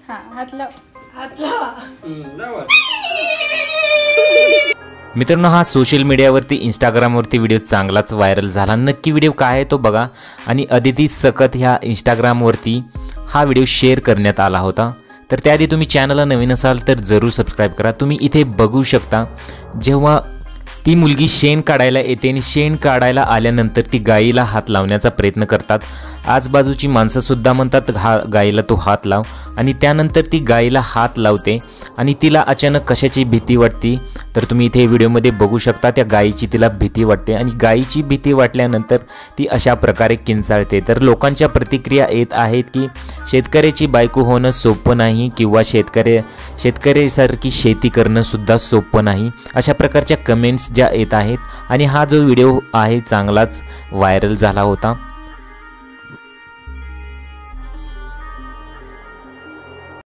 हां हात लाव. मित्रांनो, हा सोशल मीडियावरती इंस्टाग्रामवरती व्हिडिओ चांगलाच व्हायरल झाला. नक्की व्हिडिओ काय आहे तो बघा. आणि अदिती सकत ह्या इंस्टाग्रामवरती हा व्हिडिओ शेअर करण्यात आला होता. तर त्याआधी तुम्ही चॅनलला नवीन असाल तर जरूर सबस्क्राईब करा. तुम्ही इथे बघू शकता जेव्हा ती मुलगी शेण काढायला येते आणि शेण काढायला आल्यानंतर ती गाईला हात लावण्याचा प्रयत्न करतात. आजूबाजूची माणसंसुद्धा म्हणतात गाईला तो हात लाव. आणि त्यानंतर ती गाईला हात लावते आणि तिला अचानक कशाची भीती वाटते तर तुम्ही इथे व्हिडिओमध्ये बघू शकता. त्या गाईची तिला भीती वाटते आणि गाईची भीती वाटल्यानंतर ती अशा प्रकारे किंचाळते. तर लोकांच्या प्रतिक्रिया येत आहेत की शेतकऱ्याची बायको होणं सोपं नाही किंवा शेतकऱ्यासारखी शेती करणं सुद्धा सोपं नाही, अशा प्रकारच्या कमेंट्स ज्या येत आहेत. आणि हा जो व्हिडिओ आहे चांगलाच व्हायरल झाला होता.